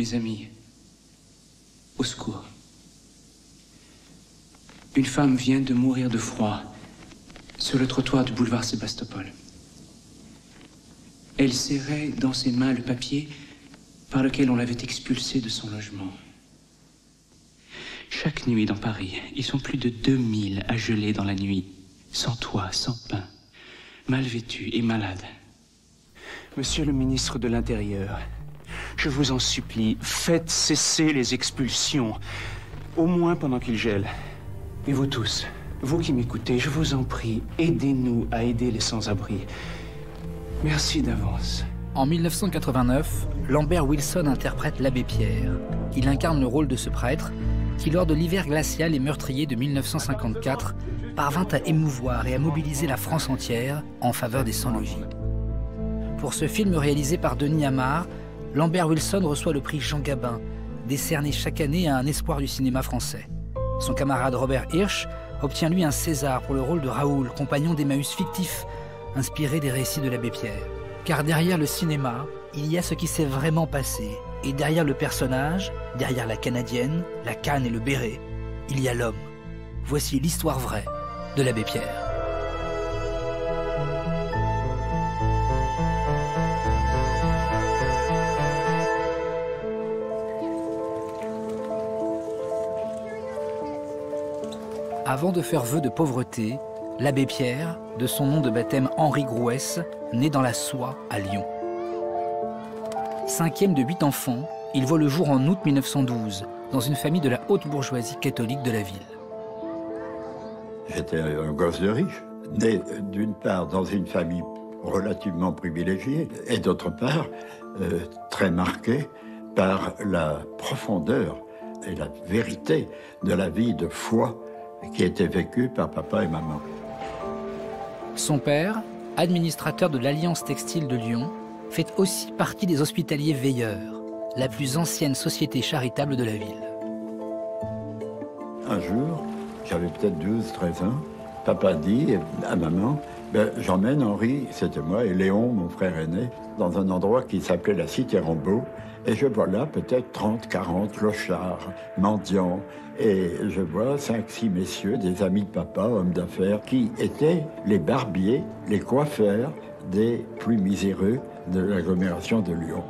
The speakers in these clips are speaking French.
Mes amis, au secours. Une femme vient de mourir de froid sur le trottoir du boulevard Sébastopol. Elle serrait dans ses mains le papier par lequel on l'avait expulsée de son logement. Chaque nuit dans Paris, ils sont plus de 2000 à geler dans la nuit, sans toit, sans pain, mal vêtus et malades. Monsieur le ministre de l'Intérieur, je vous en supplie, faites cesser les expulsions, au moins pendant qu'ils gèlent. Et vous tous, vous qui m'écoutez, je vous en prie, aidez-nous à aider les sans-abri. Merci d'avance. En 1989, Lambert Wilson interprète l'abbé Pierre. Il incarne le rôle de ce prêtre qui, lors de l'hiver glacial et meurtrier de 1954, parvint à émouvoir et à mobiliser la France entière en faveur des sans-logis. Pour ce film réalisé par Denis Amar, Lambert Wilson reçoit le prix Jean Gabin, décerné chaque année à un espoir du cinéma français. Son camarade Robert Hirsch obtient lui un César pour le rôle de Raoul, compagnon d'Emmaüs fictif, inspiré des récits de l'abbé Pierre. Car derrière le cinéma, il y a ce qui s'est vraiment passé. Et derrière le personnage, derrière la Canadienne, la canne et le béret, il y a l'homme. Voici l'histoire vraie de l'abbé Pierre. Avant de faire vœu de pauvreté, l'abbé Pierre, de son nom de baptême Henri Grouès, naît dans la Soie à Lyon. Cinquième de 8 enfants, il voit le jour en août 1912, dans une famille de la haute bourgeoisie catholique de la ville. J'étais un gosse de riche, né d'une part dans une famille relativement privilégiée, et d'autre part très marqué par la profondeur et la vérité de la vie de foi qui était vécue par papa et maman. Son père, administrateur de l'Alliance Textile de Lyon, fait aussi partie des Hospitaliers Veilleurs, la plus ancienne société charitable de la ville. Un jour, j'avais peut-être 12-13 ans, papa dit à maman, j'emmène Henri, c'était moi, et Léon, mon frère aîné, dans un endroit qui s'appelait la Cité Rambaud, et je vois là peut-être 30-40 clochards, mendiants, et je vois 5-6 messieurs, des amis de papa, hommes d'affaires, qui étaient les barbiers, les coiffeurs des plus miséreux de l'agglomération de Lyon.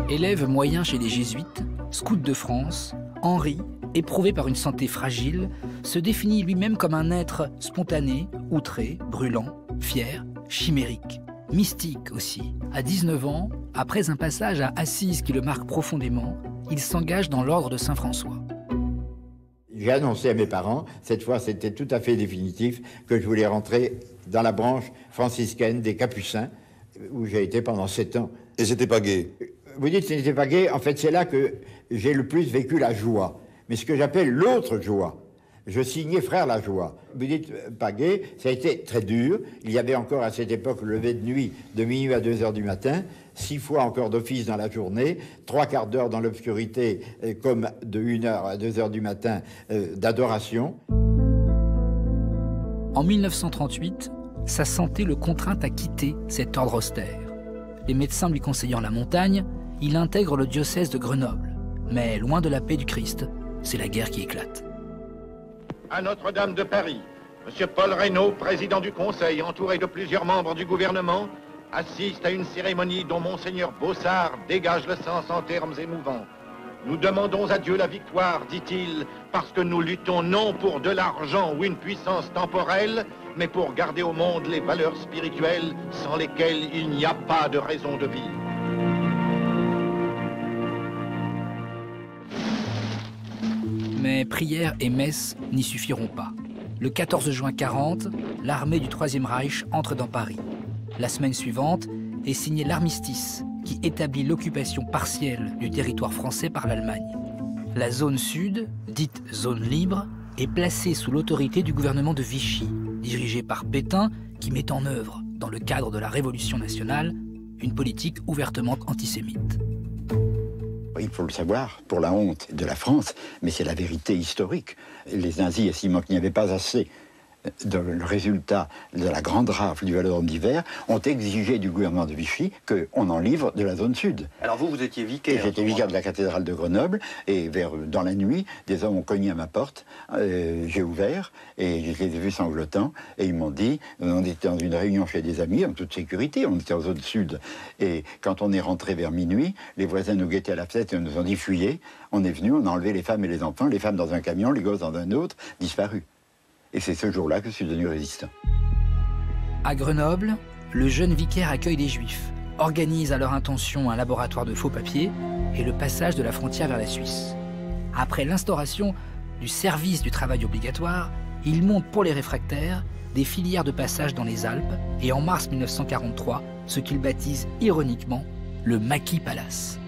Élève moyen chez les Jésuites, scout de France, Henri, éprouvé par une santé fragile, se définit lui-même comme un être spontané, outré, brûlant, fier, chimérique, mystique aussi. À 19 ans, après un passage à Assise qui le marque profondément, il s'engage dans l'ordre de Saint-François. J'ai annoncé à mes parents, cette fois c'était tout à fait définitif, que je voulais rentrer dans la branche franciscaine des Capucins, où j'ai été pendant 7 ans. Et c'était pas gai? Vous dites que ce n'était pas gai, en fait c'est là que j'ai le plus vécu la joie. Mais ce que j'appelle l'autre joie. Je signais Frère la Joie. Vous dites pas gai, ça a été très dur. Il y avait encore à cette époque le lever de nuit de minuit à 2 heures du matin, 6 fois encore d'office dans la journée, 3/4 d'heure dans l'obscurité, comme de 1 heure à 2 heures du matin d'adoration. En 1938, sa santé le contraint à quitter cet ordre austère. Les médecins lui conseillant la montagne, il intègre le diocèse de Grenoble. Mais loin de la paix du Christ, c'est la guerre qui éclate. À Notre-Dame de Paris, M. Paul Reynaud, président du Conseil, entouré de plusieurs membres du gouvernement, assiste à une cérémonie dont Monseigneur Bossard dégage le sens en termes émouvants. Nous demandons à Dieu la victoire, dit-il, parce que nous luttons non pour de l'argent ou une puissance temporelle, mais pour garder au monde les valeurs spirituelles sans lesquelles il n'y a pas de raison de vivre. Mais prières et messes n'y suffiront pas. Le 14 juin 40, l'armée du Troisième Reich entre dans Paris. La semaine suivante est signé l'armistice qui établit l'occupation partielle du territoire français par l'Allemagne. La zone sud, dite zone libre, est placée sous l'autorité du gouvernement de Vichy, dirigé par Pétain, qui met en œuvre, dans le cadre de la Révolution nationale, une politique ouvertement antisémite. Il faut le savoir, pour la honte de la France, mais c'est la vérité historique. Les nazis estimaient qu'il n'y avait pas assez le résultat de la grande rafle du Valorum d'hiver, ont exigé du gouvernement de Vichy qu'on en livre de la zone sud. Alors vous étiez vicaire. J'étais vicaire de la cathédrale de Grenoble, et dans la nuit, des hommes ont cogné à ma porte, j'ai ouvert, et je les ai vus sanglotant, et ils m'ont dit, on était dans une réunion chez des amis, en toute sécurité, on était en zone sud, et quand on est rentré vers minuit, les voisins nous guettaient à la fenêtre et nous ont dit, fuyez, on est venu, on a enlevé les femmes et les enfants, les femmes dans un camion, les gosses dans un autre, disparus. Et c'est ce jour-là que je suis devenu résistant. À Grenoble, le jeune vicaire accueille les Juifs, organise à leur intention un laboratoire de faux papiers et le passage de la frontière vers la Suisse. Après l'instauration du service du travail obligatoire, il monte pour les réfractaires des filières de passage dans les Alpes et en mars 1943, ce qu'il baptise ironiquement le Maquis Palace.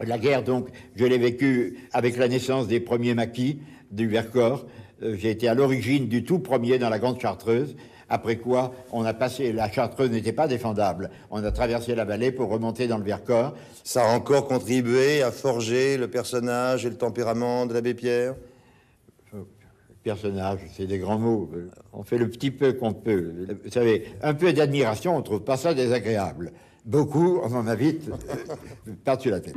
La guerre, donc, je l'ai vécue avec la naissance des premiers maquis du Vercors. J'ai été à l'origine du tout premier dans la Grande Chartreuse, après quoi on a passé, la Chartreuse n'était pas défendable, on a traversé la vallée pour remonter dans le Vercors. Ça a encore contribué à forger le personnage et le tempérament de l'abbé Pierre? Personnage, c'est des grands mots, on fait le petit peu qu'on peut. Vous savez, un peu d'admiration, on ne trouve pas ça désagréable. Beaucoup, on en a vite par-dessus la tête.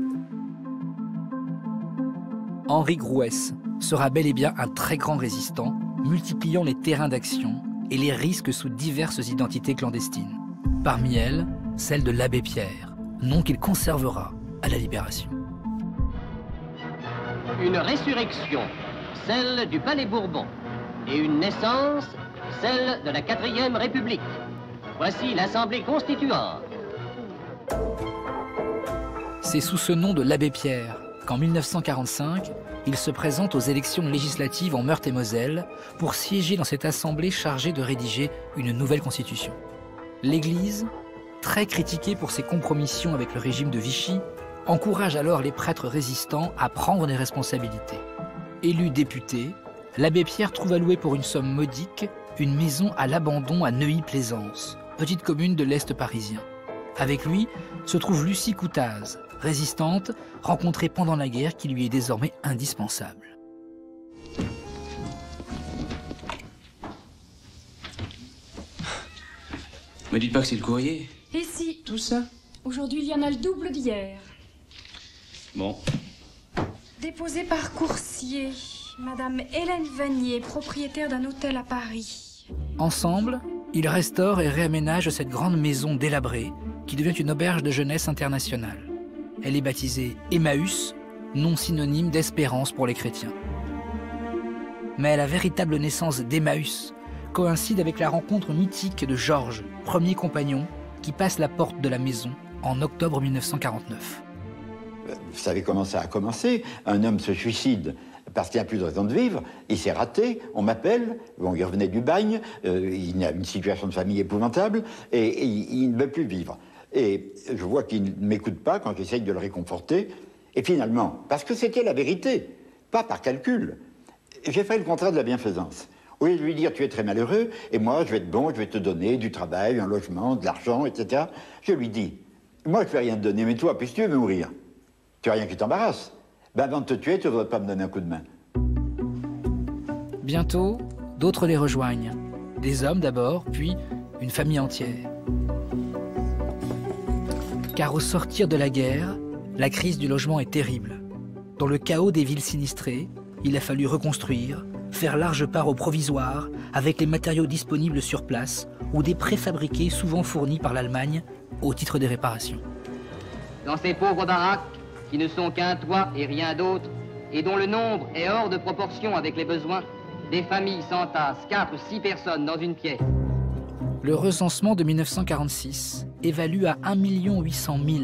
Henri Grouès sera bel et bien un très grand résistant, multipliant les terrains d'action et les risques sous diverses identités clandestines. Parmi elles, celle de l'abbé Pierre, nom qu'il conservera à la Libération. Une résurrection, celle du Palais Bourbon, et une naissance, celle de la 4e République. Voici l'Assemblée constituante. C'est sous ce nom de l'abbé Pierre qu'en 1945, il se présente aux élections législatives en Meurthe-et-Moselle pour siéger dans cette assemblée chargée de rédiger une nouvelle constitution. L'Église, très critiquée pour ses compromissions avec le régime de Vichy, encourage alors les prêtres résistants à prendre des responsabilités. Élu député, l'abbé Pierre trouve à louer pour une somme modique une maison à l'abandon à Neuilly-Plaisance, petite commune de l'Est parisien. Avec lui se trouve Lucie Coutaz, résistante, rencontrée pendant la guerre qui lui est désormais indispensable. Me dites pas que c'est le courrier. Et si, Tout ça? aujourd'hui il y en a le double d'hier. Bon. Déposé par coursier, Madame Hélène Vanier, propriétaire d'un hôtel à Paris. Ensemble, ils restaurent et réaménagent cette grande maison délabrée qui devient une auberge de jeunesse internationale. Elle est baptisée Emmaüs, nom synonyme d'espérance pour les chrétiens. Mais la véritable naissance d'Emmaüs coïncide avec la rencontre mythique de Georges, premier compagnon, qui passe la porte de la maison en octobre 1949. Vous savez comment ça a commencé? Un homme se suicide parce qu'il n'a plus de raison de vivre, il s'est raté, on m'appelle, bon, il revenait du bagne, il a une situation de famille épouvantable, et il ne veut plus vivre. Et je vois qu'il ne m'écoute pas quand j'essaye de le réconforter, et finalement, parce que c'était la vérité, pas par calcul, j'ai fait le contraire de la bienfaisance. Au lieu de lui dire, tu es très malheureux, et moi, je vais être bon, je vais te donner du travail, un logement, de l'argent, etc., je lui dis, moi, je ne vais rien te donner, mais toi, puisque tu veux mourir, tu n'as rien qui t'embarrasse. Ben avant de te tuer, tu ne voudrais pas me donner un coup de main. Bientôt, d'autres les rejoignent. Des hommes d'abord, puis une famille entière. Car au sortir de la guerre, la crise du logement est terrible. Dans le chaos des villes sinistrées, il a fallu reconstruire, faire large part au provisoire, avec les matériaux disponibles sur place, ou des préfabriqués souvent fournis par l'Allemagne au titre des réparations. Dans ces pauvres baraques, qui ne sont qu'un toit et rien d'autre, et dont le nombre est hors de proportion avec les besoins, des familles s'entassent 4 ou 6 personnes dans une pièce. Le recensement de 1946 évalue à 1 800 000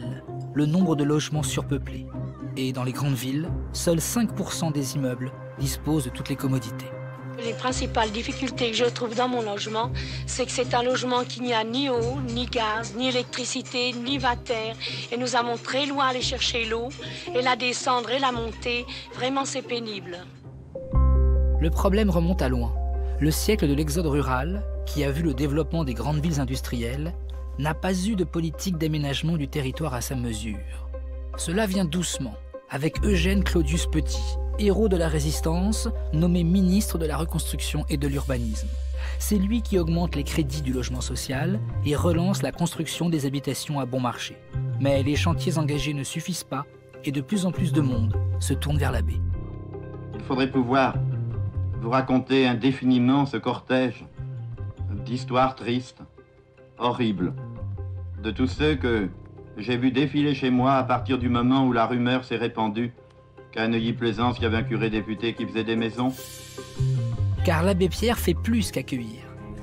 le nombre de logements surpeuplés. Et dans les grandes villes, seuls 5% des immeubles disposent de toutes les commodités. Les principales difficultés que je trouve dans mon logement, c'est que c'est un logement qui n'y a ni eau, ni gaz, ni électricité, ni water. Et nous avons très loin à aller chercher l'eau, et la descendre et la monter, vraiment c'est pénible. Le problème remonte à loin. Le siècle de l'exode rural, qui a vu le développement des grandes villes industrielles, n'a pas eu de politique d'aménagement du territoire à sa mesure. Cela vient doucement, avec Eugène Claudius Petit, héros de la résistance, nommé ministre de la Reconstruction et de l'Urbanisme. C'est lui qui augmente les crédits du logement social et relance la construction des habitations à bon marché. Mais les chantiers engagés ne suffisent pas et de plus en plus de monde se tourne vers l'abbé. Il faudrait pouvoir vous raconter indéfiniment ce cortège d'histoires tristes, horribles, de tous ceux que j'ai vus défiler chez moi à partir du moment où la rumeur s'est répandue qu'à Neuilly-Plaisance, il y avait un curé député qui faisait des maisons. Car l'abbé Pierre fait plus qu'accueillir.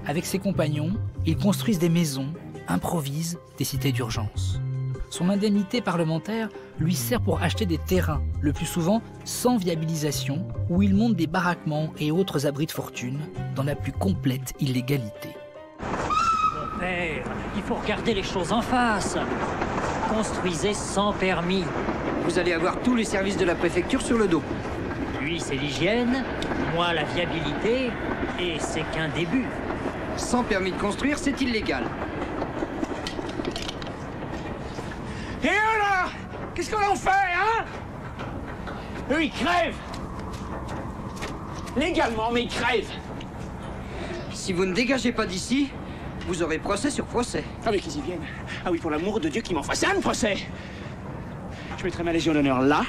Avec ses compagnons, ils construisent des maisons, improvisent des cités d'urgence. Son indemnité parlementaire lui sert pour acheter des terrains, le plus souvent sans viabilisation, où il monte des baraquements et autres abris de fortune dans la plus complète illégalité. Mon père, il faut regarder les choses en face. Construisez sans permis. Vous allez avoir tous les services de la préfecture sur le dos. Lui, c'est l'hygiène, moi, la viabilité, et c'est qu'un début. Sans permis de construire, c'est illégal. Et eux là, qu'est-ce qu'on en fait, hein? Eux, ils crèvent. Légalement, mais ils crèvent. Si vous ne dégagez pas d'ici, vous aurez procès sur procès. Ah mais qu'ils y viennent. Ah oui, pour l'amour de Dieu, qu'ils m'en fassent un procès. Je mettrai ma Légion d'honneur là,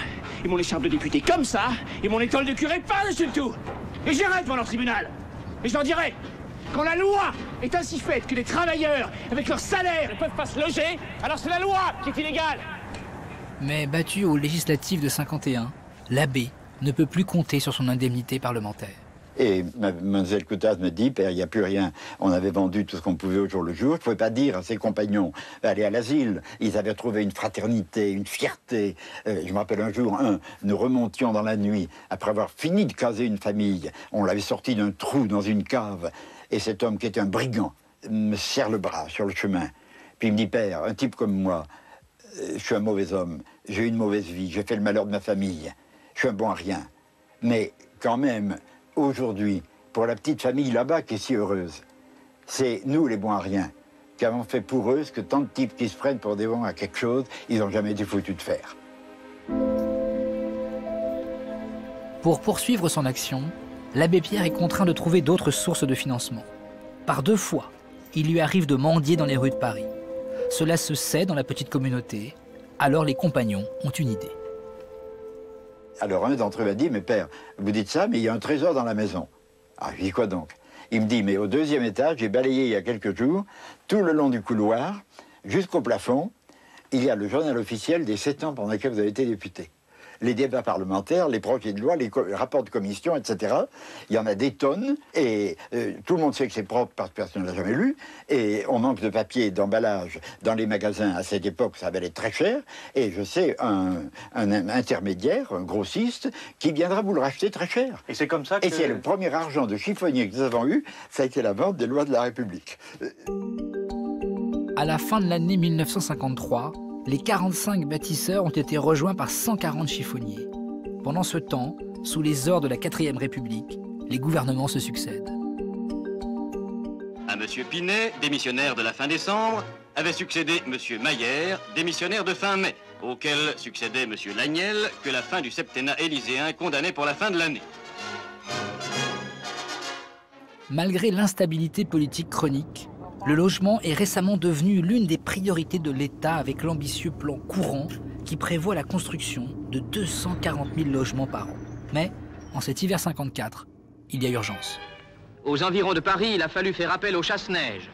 et mon écharpe de député comme ça, et mon école de curé par-dessus le tout. Et j'irai devant leur tribunal. Et je leur dirai, quand la loi est ainsi faite que les travailleurs, avec leur salaire, ne peuvent pas se loger, alors c'est la loi qui est illégale. Mais battu aux législatives de 51, l'abbé ne peut plus compter sur son indemnité parlementaire. Et Mlle Coutaz me dit, père, il n'y a plus rien. On avait vendu tout ce qu'on pouvait au jour le jour. Je ne pouvais pas dire à ses compagnons, aller à l'asile. Ils avaient trouvé une fraternité, une fierté. Je me rappelle un jour, nous remontions dans la nuit, après avoir fini de caser une famille. On l'avait sorti d'un trou dans une cave. Et cet homme qui était un brigand me serre le bras sur le chemin. Puis il me dit, père, un type comme moi, je suis un mauvais homme. J'ai eu une mauvaise vie. J'ai fait le malheur de ma famille. Je suis un bon à rien. Mais quand même... Aujourd'hui, pour la petite famille là-bas qui est si heureuse, c'est nous les bons à rien qui avons fait pour eux ce que tant de types qui se prennent pour des bons à quelque chose, ils n'ont jamais été foutus de faire. Pour poursuivre son action, l'abbé Pierre est contraint de trouver d'autres sources de financement. Par 2 fois, il lui arrive de mendier dans les rues de Paris. Cela se sait dans la petite communauté, alors les compagnons ont une idée. Alors un d'entre eux m'a dit, mais père, vous dites ça, mais il y a un trésor dans la maison. Ah, je dis quoi donc? Il me dit, mais au 2e étage, j'ai balayé il y a quelques jours, tout le long du couloir, jusqu'au plafond, il y a le journal officiel des 7 ans pendant lesquels vous avez été député. Les débats parlementaires, les projets de loi, les rapports de commission, etc. Il y en a des tonnes, et tout le monde sait que c'est propre parce que personne ne l'a jamais lu, et on manque de papier, d'emballage dans les magasins. À cette époque, ça valait très cher, et je sais un intermédiaire, un grossiste, qui viendra vous le racheter très cher. Et c'est comme ça que... Et c'est le premier argent de chiffonnier que nous avons eu, ça a été la vente des lois de la République. À la fin de l'année 1953, les 45 bâtisseurs ont été rejoints par 140 chiffonniers. Pendant ce temps, sous les ordres de la 4e République, les gouvernements se succèdent. À M. Pinet, démissionnaire de la fin décembre, avait succédé M. Maillère, démissionnaire de fin mai, auquel succédait M. Lagnel, que la fin du septennat élyséen condamnait pour la fin de l'année. Malgré l'instabilité politique chronique, le logement est récemment devenu l'une des priorités de l'État avec l'ambitieux plan Courant qui prévoit la construction de 240 000 logements par an. Mais, en cet hiver 54, il y a urgence. Aux environs de Paris, il a fallu faire appel aux chasse-neige.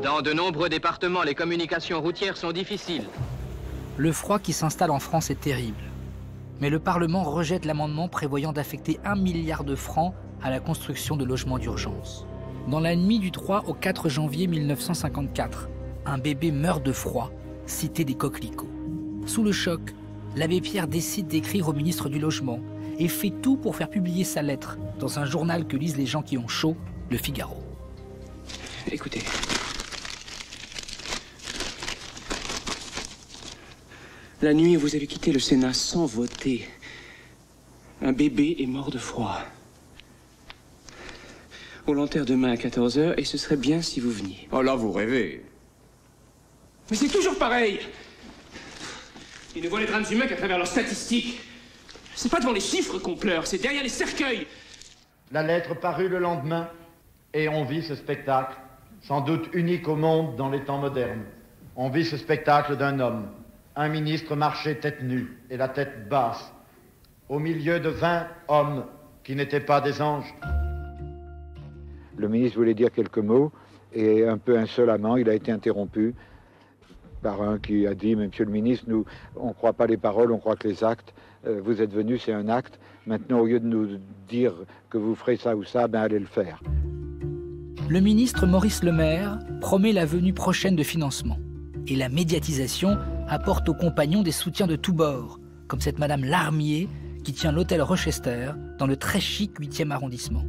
Dans de nombreux départements, les communications routières sont difficiles. Le froid qui s'installe en France est terrible. Mais le Parlement rejette l'amendement prévoyant d'affecter 1 milliard de francs à la construction de logements d'urgence. Dans la nuit du 3 au 4 janvier 1954, un bébé meurt de froid, cité des Coquelicots. Sous le choc, l'abbé Pierre décide d'écrire au ministre du Logement et fait tout pour faire publier sa lettre dans un journal que lisent les gens qui ont chaud, Le Figaro. Écoutez. La nuit où vous avez quitté le Sénat sans voter, un bébé est mort de froid. On l'enterre demain à 14h et ce serait bien si vous veniez. Oh là, vous rêvez. Mais c'est toujours pareil. Ils ne voient les drames humains qu'à travers leurs statistiques. C'est pas devant les chiffres qu'on pleure, c'est derrière les cercueils. La lettre parut le lendemain, et on vit ce spectacle, sans doute unique au monde dans les temps modernes. On vit ce spectacle d'un homme. Un ministre marchait tête nue et la tête basse, au milieu de 20 hommes qui n'étaient pas des anges. Le ministre voulait dire quelques mots, et un peu insolemment, il a été interrompu par un qui a dit « Monsieur le ministre, nous, on ne croit pas les paroles, on croit que les actes. Vous êtes venu, c'est un acte. Maintenant, au lieu de nous dire que vous ferez ça ou ça, ben allez le faire. » Le ministre Maurice Lemaire promet la venue prochaine de financement. Et la médiatisation apporte aux compagnons des soutiens de tous bords, comme cette Madame Larmier qui tient l'hôtel Rochester dans le très chic 8e arrondissement.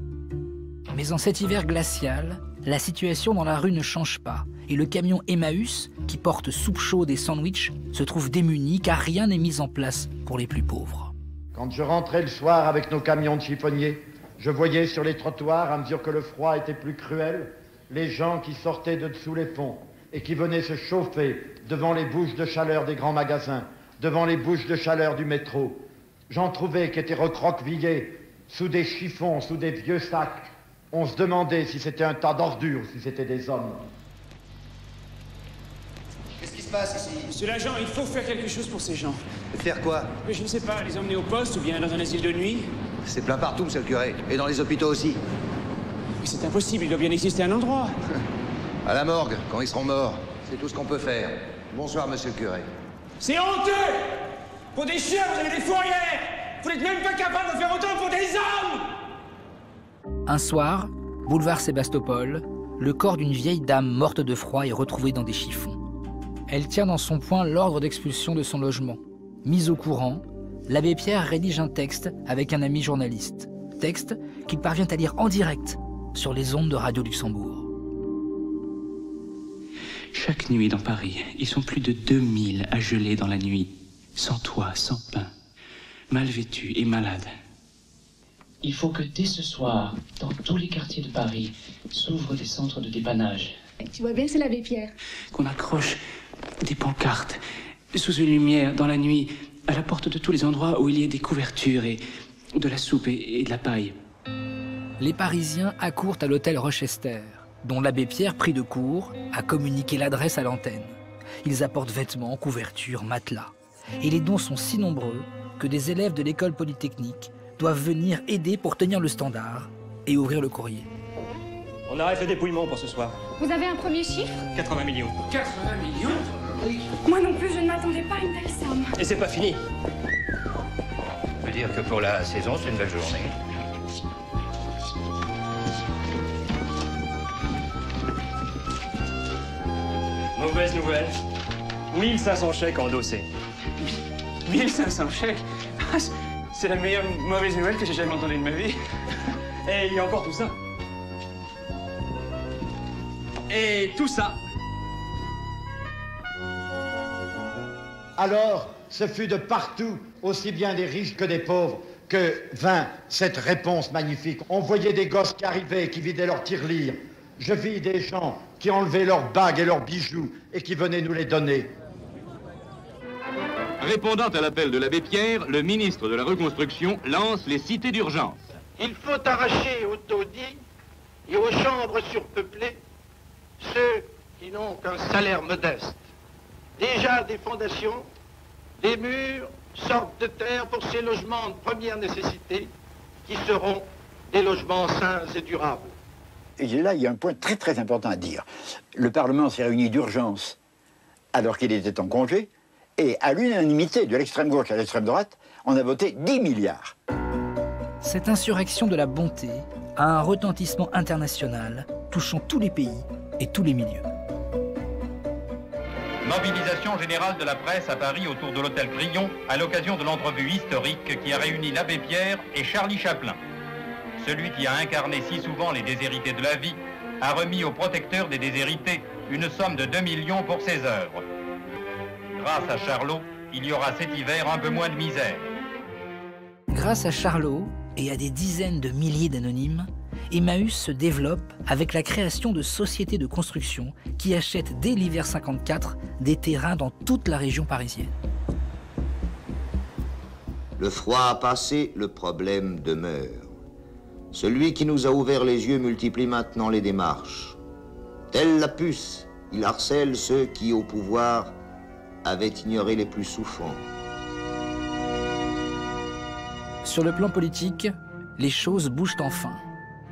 Mais en cet hiver glacial, la situation dans la rue ne change pas et le camion Emmaüs, qui porte soupe chaude et sandwich, se trouve démuni car rien n'est mis en place pour les plus pauvres. Quand je rentrais le soir avec nos camions de chiffonniers, je voyais sur les trottoirs, à mesure que le froid était plus cruel, les gens qui sortaient de dessous les ponts et qui venaient se chauffer devant les bouches de chaleur des grands magasins, devant les bouches de chaleur du métro. J'en trouvais qui étaient recroquevillés sous des chiffons, sous des vieux sacs. On se demandait si c'était un tas d'ordures, si c'était des hommes. Qu'est-ce qui se passe ici? Monsieur l'agent, il faut faire quelque chose pour ces gens. Faire quoi? Mais je ne sais pas, les emmener au poste ou bien dans un asile de nuit. C'est plein partout, monsieur le curé. Et dans les hôpitaux aussi. Mais c'est impossible, il doit bien exister un endroit. À la morgue, quand ils seront morts. C'est tout ce qu'on peut faire. Bonsoir, monsieur le curé. C'est honteux! Pour des chiens, vous avez des fourrières! Vous n'êtes même pas capable de faire autant pour des hommes! Un soir, boulevard Sébastopol, le corps d'une vieille dame morte de froid est retrouvé dans des chiffons. Elle tient dans son poing l'ordre d'expulsion de son logement. Mise au courant, l'abbé Pierre rédige un texte avec un ami journaliste. Texte qu'il parvient à lire en direct sur les ondes de Radio Luxembourg. Chaque nuit dans Paris, ils sont plus de 2000 à geler dans la nuit, sans toit, sans pain, mal vêtus et malades. Il faut que dès ce soir, dans tous les quartiers de Paris, s'ouvrent des centres de dépannage. Tu vois bien, c'est l'abbé Pierre. Qu'on accroche des pancartes, sous une lumière, dans la nuit, à la porte de tous les endroits où il y a des couvertures et de la soupe et de la paille. Les Parisiens accourent à l'hôtel Rochester, dont l'abbé Pierre, pris de court, a communiqué l'adresse à l'antenne. Ils apportent vêtements, couvertures, matelas. Et les dons sont si nombreux que des élèves de l'école polytechnique doivent venir aider pour tenir le standard et ouvrir le courrier. On arrête le dépouillement pour ce soir. Vous avez un premier chiffre? 80 millions. 80 millions? Oui. Moi non plus, je ne m'attendais pas à une telle somme. Et c'est pas fini. Je veux dire que pour la saison, c'est une belle journée. Mauvaise nouvelle. 1500 chèques endossés. 1500 chèques? C'est la meilleure mauvaise nouvelle que j'ai jamais entendue de ma vie. Et il y a encore tout ça. Et tout ça. Alors, ce fut de partout, aussi bien des riches que des pauvres, que vint cette réponse magnifique. On voyait des gosses qui arrivaient, qui vidaient leurs tirelires. Je vis des gens qui enlevaient leurs bagues et leurs bijoux et qui venaient nous les donner. Répondant à l'appel de l'abbé Pierre, le ministre de la Reconstruction lance les cités d'urgence. Il faut arracher aux taudis et aux chambres surpeuplées ceux qui n'ont qu'un salaire modeste. Déjà des fondations, des murs sortent de terre pour ces logements de première nécessité qui seront des logements sains et durables. Et là, il y a un point très très important à dire. Le Parlement s'est réuni d'urgence alors qu'il était en congé, et à l'unanimité, de l'extrême gauche à l'extrême droite, on a voté 10 milliards. Cette insurrection de la bonté a un retentissement international, touchant tous les pays et tous les milieux. Mobilisation générale de la presse à Paris autour de l'hôtel Crillon à l'occasion de l'entrevue historique qui a réuni l'abbé Pierre et Charlie Chaplin. Celui qui a incarné si souvent les déshérités de la vie a remis au protecteur des déshérités une somme de 2 millions pour ses œuvres. Grâce à Charlot, il y aura cet hiver un peu moins de misère. Grâce à Charlot et à des dizaines de milliers d'anonymes, Emmaüs se développe avec la création de sociétés de construction qui achètent dès l'hiver 54 des terrains dans toute la région parisienne. Le froid a passé, le problème demeure. Celui qui nous a ouvert les yeux multiplie maintenant les démarches. Telle la puce, il harcèle ceux qui, au pouvoir, avaient ignoré les plus souffrants. Sur le plan politique, les choses bougent enfin.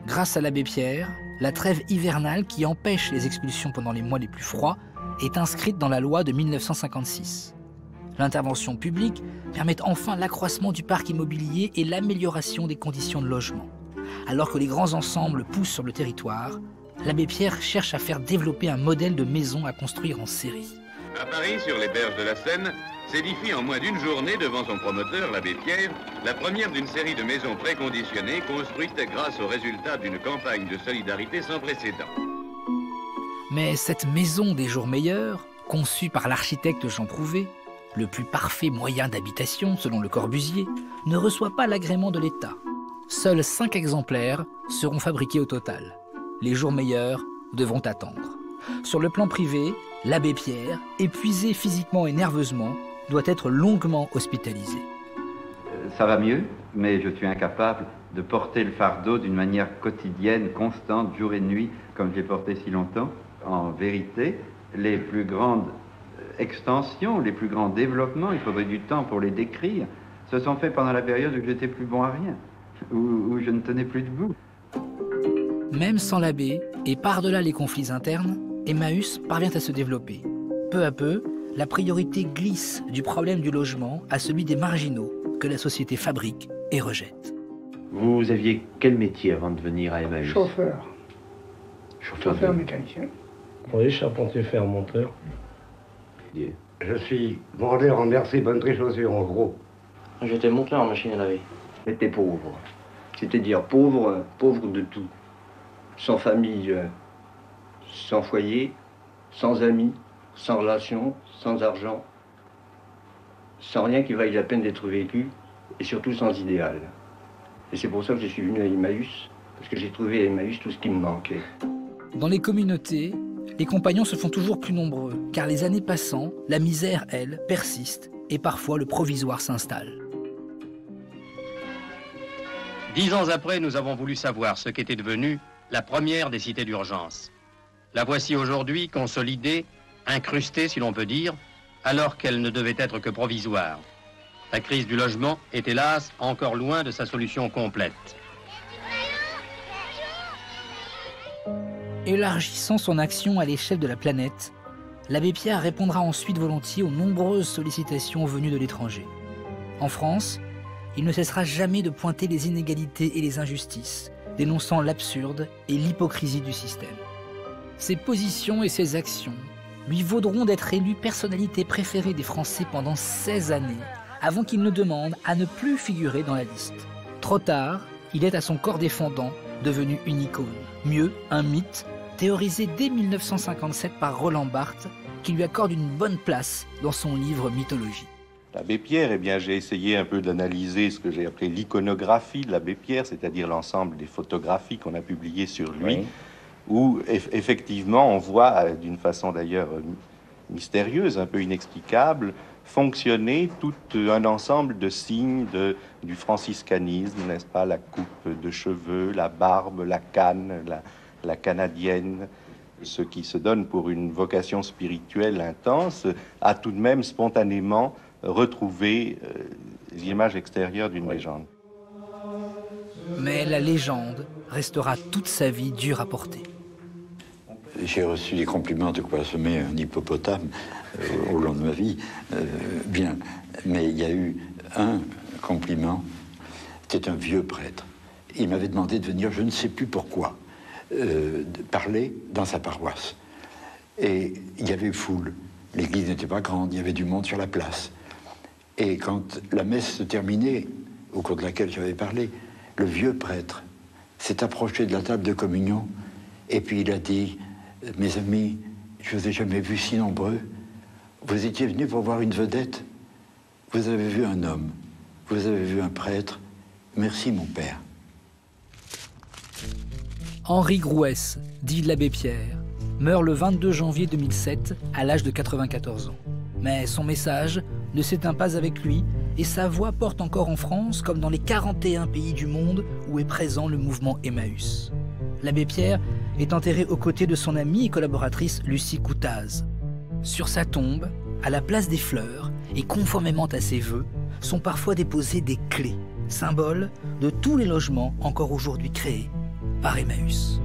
Grâce à l'abbé Pierre, la trêve hivernale qui empêche les expulsions pendant les mois les plus froids est inscrite dans la loi de 1956. L'intervention publique permet enfin l'accroissement du parc immobilier et l'amélioration des conditions de logement. Alors que les grands ensembles poussent sur le territoire, l'abbé Pierre cherche à faire développer un modèle de maison à construire en série. À Paris, sur les berges de la Seine, s'édifie en moins d'une journée devant son promoteur, l'abbé Pierre, la première d'une série de maisons préconditionnées construites grâce aux résultats d'une campagne de solidarité sans précédent. Mais cette maison des jours meilleurs, conçue par l'architecte Jean Prouvé, le plus parfait moyen d'habitation selon Le Corbusier, ne reçoit pas l'agrément de l'État. Seuls 5 exemplaires seront fabriqués au total. Les jours meilleurs devront attendre. Sur le plan privé, l'abbé Pierre, épuisé physiquement et nerveusement, doit être longuement hospitalisé. Ça va mieux, mais je suis incapable de porter le fardeau d'une manière quotidienne, constante, jour et nuit, comme je l'ai porté si longtemps. En vérité, les plus grandes extensions, les plus grands développements, il faudrait du temps pour les décrire, se sont faits pendant la période où j'étais plus bon à rien, où je ne tenais plus debout. Même sans l'abbé, et par-delà les conflits internes, Emmaüs parvient à se développer. Peu à peu, la priorité glisse du problème du logement à celui des marginaux que la société fabrique et rejette. Vous aviez quel métier avant de venir à Emmaüs? Chauffeur. Chauffeur mécanicien. Oui, charpentier fer monteur. Je suis vendeur en merci, bonneterie, chaussures, en gros. J'étais monteur en machine à laver. J'étais pauvre. C'est-à-dire pauvre, pauvre de tout. Sans famille, sans foyer, sans amis, sans relations, sans argent, sans rien qui vaille la peine d'être vécu, et surtout sans idéal. Et c'est pour ça que je suis venu à Emmaüs, parce que j'ai trouvé à Emmaüs tout ce qui me manquait. Dans les communautés, les compagnons se font toujours plus nombreux, car les années passant, la misère, elle, persiste, et parfois le provisoire s'installe. 10 ans après, nous avons voulu savoir ce qu'était devenu la première des cités d'urgence. La voici aujourd'hui consolidée, incrustée si l'on peut dire, alors qu'elle ne devait être que provisoire. La crise du logement est hélas encore loin de sa solution complète. Élargissant son action à l'échelle de la planète, l'abbé Pierre répondra ensuite volontiers aux nombreuses sollicitations venues de l'étranger. En France, il ne cessera jamais de pointer les inégalités et les injustices, dénonçant l'absurde et l'hypocrisie du système. Ses positions et ses actions lui vaudront d'être élu personnalité préférée des Français pendant 16 années, avant qu'il ne demande à ne plus figurer dans la liste. Trop tard, il est à son corps défendant devenu une icône. Mieux, un mythe, théorisé dès 1957 par Roland Barthes, qui lui accorde une bonne place dans son livre Mythologie. L'abbé Pierre, eh bien, j'ai essayé un peu d'analyser ce que j'ai appelé l'iconographie de l'abbé Pierre, c'est-à-dire l'ensemble des photographies qu'on a publiées sur lui, oui, où effectivement on voit, d'une façon d'ailleurs mystérieuse, un peu inexplicable, fonctionner tout un ensemble de signes du franciscanisme, n'est-ce pas? La coupe de cheveux, la barbe, la canne, la canadienne. Ce qui se donne pour une vocation spirituelle intense a tout de même spontanément retrouvé l'image extérieure d'une légende. Mais la légende restera toute sa vie dure à porter. J'ai reçu des compliments de quoi semer un hippopotame au long de ma vie, bien. Mais il y a eu un compliment, c'était un vieux prêtre. Il m'avait demandé de venir, je ne sais plus pourquoi, parler dans sa paroisse. Et il y avait foule. L'église n'était pas grande, il y avait du monde sur la place. Et quand la messe se terminait, au cours de laquelle j'avais parlé, le vieux prêtre s'est approché de la table de communion et puis il a dit: « Mes amis, je vous ai jamais vu si nombreux. Vous étiez venus pour voir une vedette. Vous avez vu un homme. Vous avez vu un prêtre. Merci, mon père. » Henri Grouès, dit l'abbé Pierre, meurt le 22 janvier 2007 à l'âge de 94 ans. Mais son message ne s'éteint pas avec lui et sa voix porte encore en France comme dans les 41 pays du monde où est présent le mouvement Emmaüs. L'abbé Pierre est enterré aux côtés de son amie et collaboratrice Lucie Coutaz. Sur sa tombe, à la place des fleurs, et conformément à ses vœux, sont parfois déposées des clés, symboles de tous les logements encore aujourd'hui créés par Emmaüs.